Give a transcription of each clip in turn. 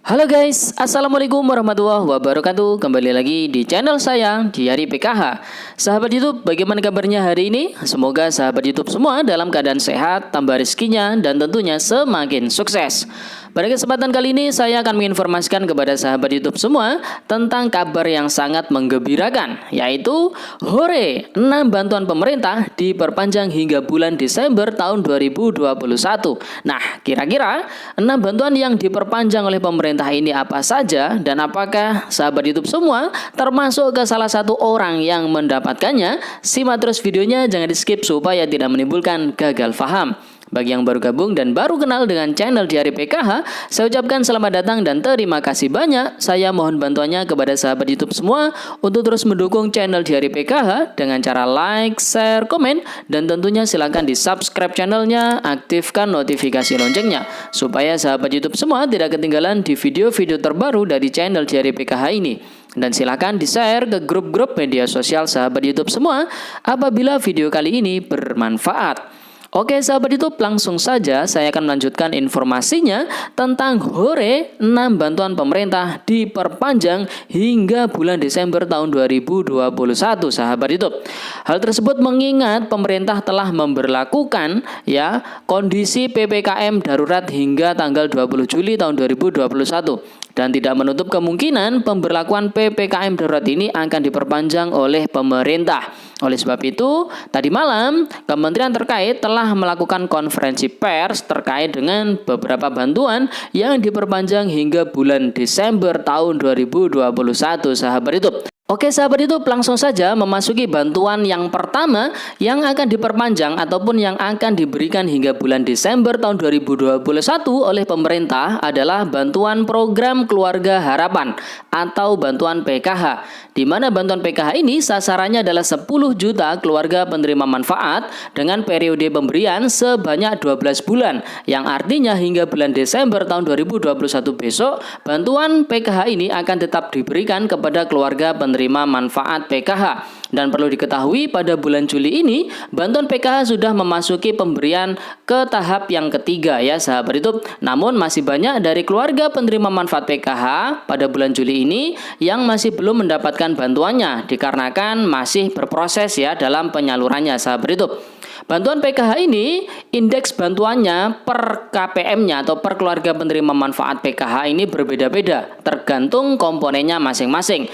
Halo guys, Assalamualaikum warahmatullahi wabarakatuh. Kembali lagi di channel saya, Diari PKH. Sahabat YouTube, bagaimana kabarnya hari ini? Semoga sahabat YouTube semua dalam keadaan sehat, tambah rezekinya, dan tentunya semakin sukses. Pada kesempatan kali ini, saya akan menginformasikan kepada sahabat YouTube semua tentang kabar yang sangat menggembirakan, yaitu hore, 6 bantuan pemerintah diperpanjang hingga bulan Desember tahun 2021. Nah, kira-kira 6 bantuan yang diperpanjang oleh pemerintah ini apa saja, dan apakah sahabat YouTube semua termasuk ke salah satu orang yang mendapatkannya? Simak terus videonya, jangan di skip supaya tidak menimbulkan gagal paham. Bagi yang baru gabung dan baru kenal dengan channel Diari PKH, saya ucapkan selamat datang dan terima kasih banyak. Saya mohon bantuannya kepada sahabat YouTube semua untuk terus mendukung channel Diari PKH dengan cara like, share, komen, dan tentunya silahkan di subscribe channelnya, aktifkan notifikasi loncengnya, supaya sahabat YouTube semua tidak ketinggalan di video-video terbaru dari channel Diari PKH ini. Dan silahkan di-share ke grup-grup media sosial sahabat YouTube semua apabila video kali ini bermanfaat. Oke sahabat YouTube, langsung saja saya akan melanjutkan informasinya tentang hore 6 bantuan pemerintah diperpanjang hingga bulan Desember tahun 2021 sahabat YouTube. Hal tersebut mengingat pemerintah telah memberlakukan kondisi PPKM darurat hingga tanggal 20 Juli tahun 2021. Dan tidak menutup kemungkinan pemberlakuan PPKM darurat ini akan diperpanjang oleh pemerintah. Oleh sebab itu, tadi malam kementerian terkait telah melakukan konferensi pers terkait dengan beberapa bantuan yang diperpanjang hingga bulan Desember tahun 2021 sahabat YouTube. Oke sahabat YouTube, langsung saja memasuki bantuan yang pertama yang akan diperpanjang ataupun yang akan diberikan hingga bulan Desember tahun 2021 oleh pemerintah adalah bantuan program Keluarga Harapan atau bantuan PKH. Di mana bantuan PKH ini sasarannya adalah 10 juta keluarga penerima manfaat dengan periode pemberian sebanyak 12 bulan, yang artinya hingga bulan Desember tahun 2021 besok bantuan PKH ini akan tetap diberikan kepada keluarga penerima manfaat PKH. Dan perlu diketahui pada bulan Juli ini bantuan PKH sudah memasuki pemberian ke tahap yang ketiga ya sahabat YouTube. Namun masih banyak dari keluarga penerima manfaat PKH pada bulan Juli ini yang masih belum mendapatkan bantuannya dikarenakan masih berproses ya dalam penyalurannya sahabat YouTube. Bantuan PKH ini indeks bantuannya per KPM-nya atau per keluarga penerima manfaat PKH ini berbeda-beda tergantung komponennya masing-masing.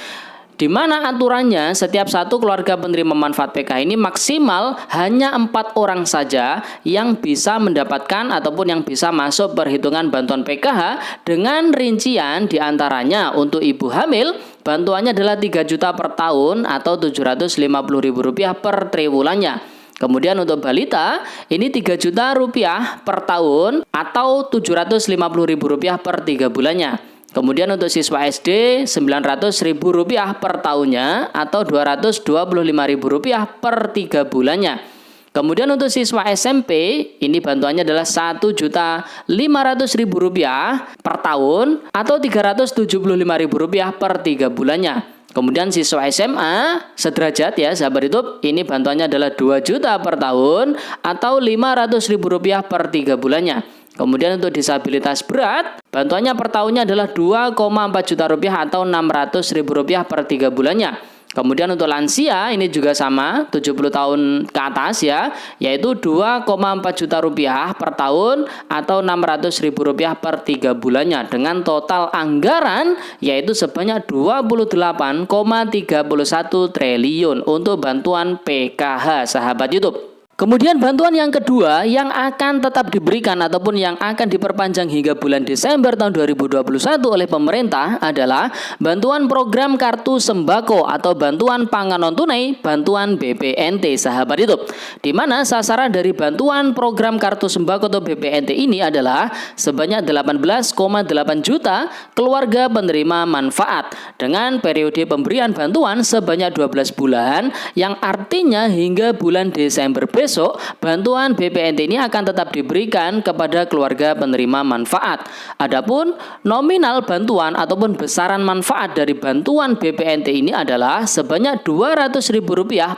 Di mana aturannya setiap satu keluarga penerima manfaat PKH ini maksimal hanya 4 orang saja yang bisa mendapatkan ataupun yang bisa masuk perhitungan bantuan PKH, dengan rincian diantaranya untuk ibu hamil bantuannya adalah 3 juta per tahun atau Rp750.000 per triwulannya. Kemudian untuk balita ini 3 juta rupiah per tahun atau Rp750.000 per 3 bulannya. Kemudian untuk siswa SD Rp900.000 per tahunnya atau Rp225.000 per 3 bulannya. Kemudian untuk siswa SMP ini bantuannya adalah Rp1.500.000 per tahun atau Rp375.000 per 3 bulannya. Kemudian siswa SMA sederajat ya sahabat YouTube, ini bantuannya adalah 2 juta per tahun atau Rp500.000 per 3 bulannya. Kemudian untuk disabilitas berat, bantuannya per tahunnya adalah 2,4 juta rupiah atau Rp600.000 per 3 bulannya. Kemudian untuk lansia ini juga sama, 70 tahun ke atas ya, yaitu 2,4 juta rupiah per tahun atau Rp600.000 per 3 bulannya, dengan total anggaran yaitu sebanyak 28,31 triliun untuk bantuan PKH sahabat YouTube. Kemudian bantuan yang kedua yang akan tetap diberikan ataupun yang akan diperpanjang hingga bulan Desember tahun 2021 oleh pemerintah adalah bantuan program kartu sembako atau bantuan pangan non tunai, bantuan BPNT sahabat YouTube. Di mana sasaran dari bantuan program kartu sembako atau BPNT ini adalah sebanyak 18,8 juta keluarga penerima manfaat dengan periode pemberian bantuan sebanyak 12 bulan, yang artinya hingga bulan Desember besok, bantuan BPNT ini akan tetap diberikan kepada keluarga penerima manfaat. Adapun nominal bantuan ataupun besaran manfaat dari bantuan BPNT ini adalah sebanyak Rp200.000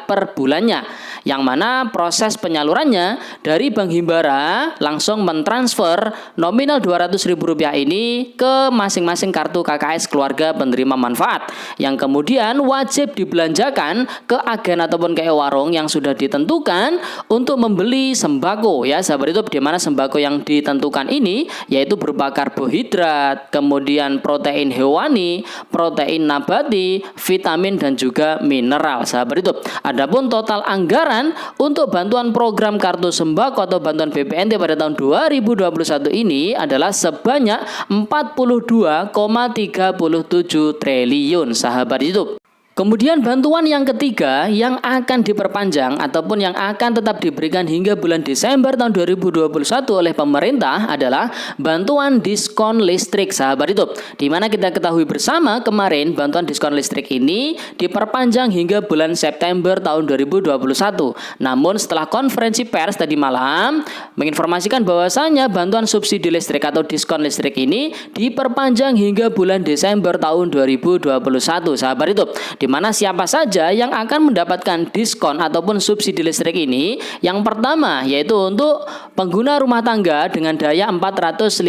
per bulannya, yang mana proses penyalurannya dari Bank Himbara langsung mentransfer nominal Rp200.000 ini ke masing-masing kartu KKS keluarga penerima manfaat, yang kemudian wajib dibelanjakan ke agen ataupun ke warung yang sudah ditentukan untuk membeli sembako ya sahabat YouTube, di mana sembako yang ditentukan ini yaitu berupa karbohidrat, kemudian protein hewani, protein nabati, vitamin dan juga mineral sahabat YouTube. Adapun total anggaran untuk bantuan program kartu sembako atau bantuan BPNT pada tahun 2021 ini adalah sebanyak 42,37 triliun sahabat YouTube. Kemudian bantuan yang ketiga yang akan diperpanjang ataupun yang akan tetap diberikan hingga bulan Desember tahun 2021 oleh pemerintah adalah bantuan diskon listrik sahabat YouTube. Di mana kita ketahui bersama kemarin bantuan diskon listrik ini diperpanjang hingga bulan September tahun 2021. Namun setelah konferensi pers tadi malam menginformasikan bahwasanya bantuan subsidi listrik atau diskon listrik ini diperpanjang hingga bulan Desember tahun 2021 sahabat YouTube. Di mana siapa saja yang akan mendapatkan diskon ataupun subsidi listrik ini? Yang pertama yaitu untuk pengguna rumah tangga dengan daya 450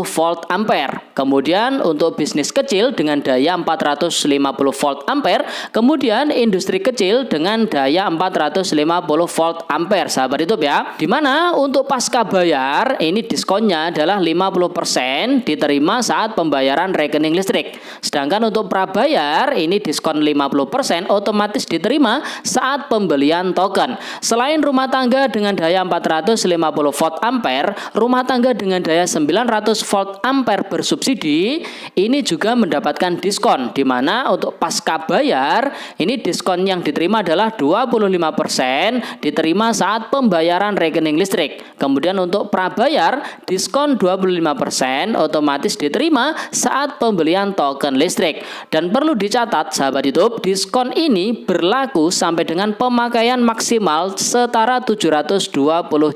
volt ampere. Kemudian untuk bisnis kecil dengan daya 450 volt ampere. Kemudian industri kecil dengan daya 450 volt ampere sahabat YouTube ya. Di mana untuk pasca bayar ini diskonnya adalah 50% diterima saat pembayaran rekening listrik. Sedangkan untuk prabayar ini diskon 50% otomatis diterima saat pembelian token. Selain rumah tangga dengan daya 450 volt ampere, rumah tangga dengan daya 900 volt ampere bersubsidi ini juga mendapatkan diskon, di mana untuk pasca bayar ini diskon yang diterima adalah 25% diterima saat pembayaran rekening listrik. Kemudian untuk prabayar diskon 25% otomatis diterima saat pembelian token listrik. Dan perlu dicatat sahabat YouTube, diskon ini berlaku sampai dengan pemakaian maksimal setara 720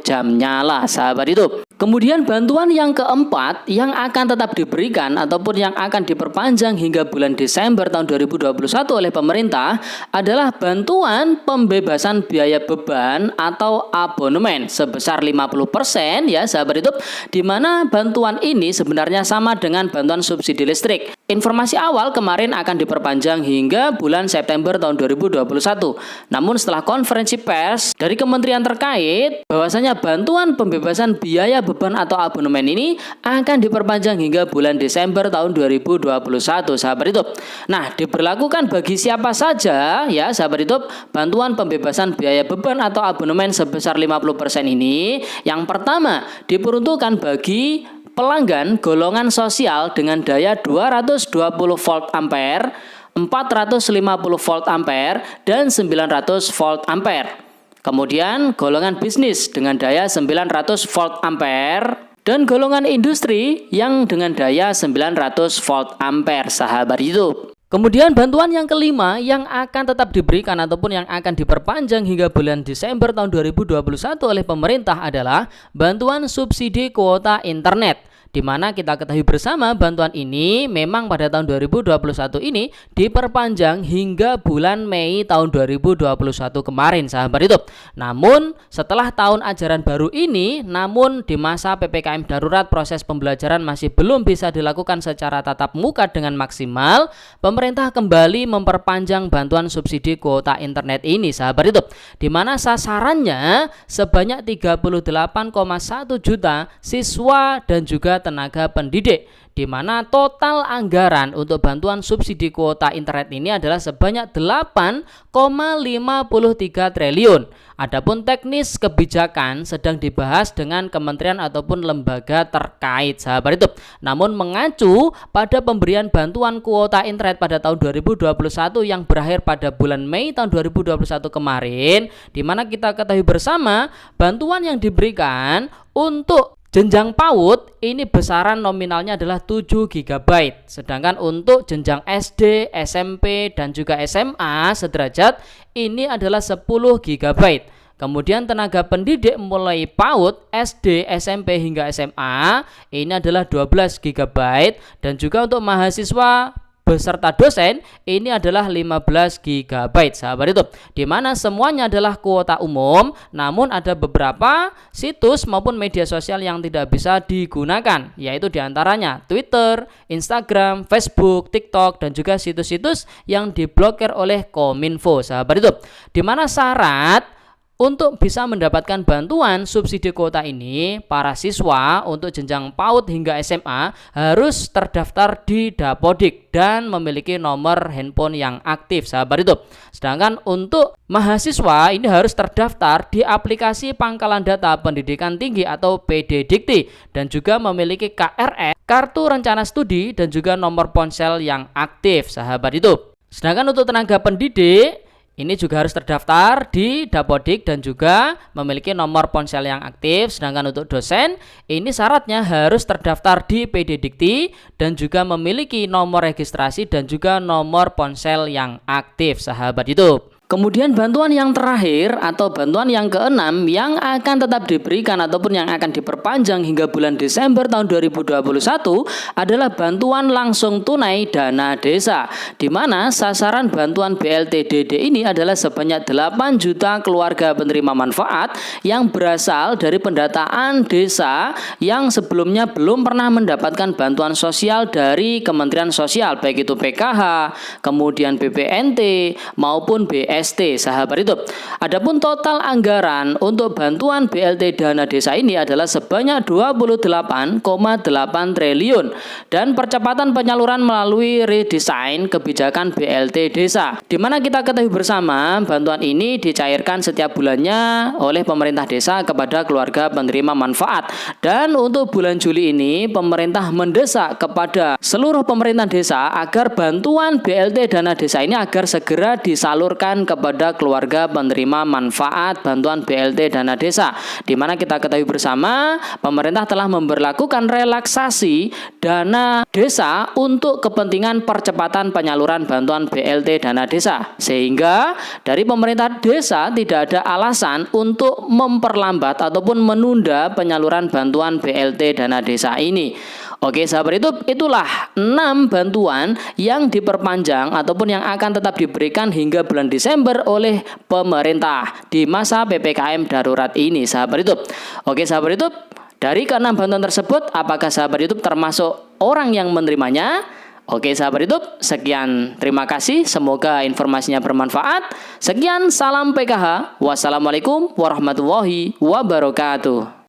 jam nyala sahabat YouTube. Kemudian bantuan yang keempat yang akan tetap diberikan ataupun yang akan diperpanjang hingga bulan Desember tahun 2021 oleh pemerintah adalah bantuan pembebasan biaya beban atau abonemen sebesar 50% ya sahabat YouTube, di mana bantuan ini sebenarnya sama dengan bantuan subsidi listrik. Informasi awal kemarin akan diperpanjang hingga bulan September tahun 2021. Namun setelah konferensi pers dari kementerian terkait bahwasanya bantuan pembebasan biaya beban atau abonemen ini akan diperpanjang hingga bulan Desember tahun 2021 sahabat YouTube. Nah, diberlakukan bagi siapa saja ya sahabat YouTube bantuan pembebasan biaya beban atau abonemen sebesar 50% ini. Yang pertama diperuntukkan bagi pelanggan golongan sosial dengan daya 220 volt ampere, 450 volt ampere, dan 900 volt ampere. Kemudian golongan bisnis dengan daya 900 volt ampere dan golongan industri yang dengan daya 900 volt ampere sahabat YouTube. Kemudian bantuan yang kelima yang akan tetap diberikan ataupun yang akan diperpanjang hingga bulan Desember tahun 2021 oleh pemerintah adalah bantuan subsidi kuota internet. Di mana kita ketahui bersama bantuan ini memang pada tahun 2021 ini diperpanjang hingga bulan Mei tahun 2021 kemarin sahabat YouTube. Namun setelah tahun ajaran baru ini, namun di masa PPKM darurat proses pembelajaran masih belum bisa dilakukan secara tatap muka dengan maksimal, pemerintah kembali memperpanjang bantuan subsidi kuota internet ini sahabat YouTube, di mana sasarannya sebanyak 38,1 juta siswa dan juga tenaga pendidik, di mana total anggaran untuk bantuan subsidi kuota internet ini adalah sebanyak 8,53 triliun. Adapun teknis kebijakan sedang dibahas dengan kementerian ataupun lembaga terkait sahabat YouTube. Namun mengacu pada pemberian bantuan kuota internet pada tahun 2021 yang berakhir pada bulan Mei tahun 2021 kemarin, di mana kita ketahui bersama bantuan yang diberikan untuk jenjang PAUD ini besaran nominalnya adalah 7 GB. Sedangkan untuk jenjang SD, SMP, dan juga SMA sederajat ini adalah 10 GB. Kemudian tenaga pendidik mulai PAUD, SD, SMP hingga SMA ini adalah 12 GB dan juga untuk mahasiswa beserta dosen ini adalah 15 GB sahabat YouTube, di mana semuanya adalah kuota umum, namun ada beberapa situs maupun media sosial yang tidak bisa digunakan, yaitu diantaranya Twitter, Instagram, Facebook, TikTok, dan juga situs-situs yang diblokir oleh Kominfo sahabat YouTube, di mana syarat untuk bisa mendapatkan bantuan subsidi kuota ini, para siswa untuk jenjang PAUD hingga SMA harus terdaftar di Dapodik dan memiliki nomor handphone yang aktif sahabat YouTube. Sedangkan untuk mahasiswa ini harus terdaftar di aplikasi Pangkalan Data Pendidikan Tinggi atau PDDikti dan juga memiliki KRS, kartu rencana studi, dan juga nomor ponsel yang aktif sahabat YouTube. Sedangkan untuk tenaga pendidik ini juga harus terdaftar di Dapodik dan juga memiliki nomor ponsel yang aktif. Sedangkan untuk dosen, ini syaratnya harus terdaftar di PDDikti dan juga memiliki nomor registrasi dan juga nomor ponsel yang aktif sahabat YouTube. Kemudian bantuan yang terakhir atau bantuan yang keenam yang akan tetap diberikan ataupun yang akan diperpanjang hingga bulan Desember tahun 2021 adalah bantuan langsung tunai dana desa, di mana sasaran bantuan BLT-DD ini adalah sebanyak 8 juta keluarga penerima manfaat yang berasal dari pendataan desa yang sebelumnya belum pernah mendapatkan bantuan sosial dari Kementerian Sosial, baik itu PKH, kemudian BPNT maupun BST sahabat YouTube. Adapun total anggaran untuk bantuan BLT dana desa ini adalah sebanyak 28,8 triliun dan percepatan penyaluran melalui redesain kebijakan BLT desa, di mana kita ketahui bersama bantuan ini dicairkan setiap bulannya oleh pemerintah desa kepada keluarga penerima manfaat. Dan untuk bulan Juli ini pemerintah mendesak kepada seluruh pemerintah desa agar bantuan BLT dana desa ini agar segera disalurkan kepada keluarga penerima manfaat bantuan BLT dana desa, di mana kita ketahui bersama pemerintah telah memberlakukan relaksasi dana desa untuk kepentingan percepatan penyaluran bantuan BLT dana desa, sehingga dari pemerintah desa tidak ada alasan untuk memperlambat ataupun menunda penyaluran bantuan BLT dana desa ini. Oke sahabat YouTube, itulah 6 bantuan yang diperpanjang ataupun yang akan tetap diberikan hingga bulan Desember oleh pemerintah di masa PPKM darurat ini sahabat YouTube. Oke sahabat YouTube, dari ke-6 bantuan tersebut apakah sahabat YouTube termasuk orang yang menerimanya? Oke sahabat YouTube, sekian, terima kasih, semoga informasinya bermanfaat. Sekian, salam PKH, wassalamualaikum warahmatullahi wabarakatuh.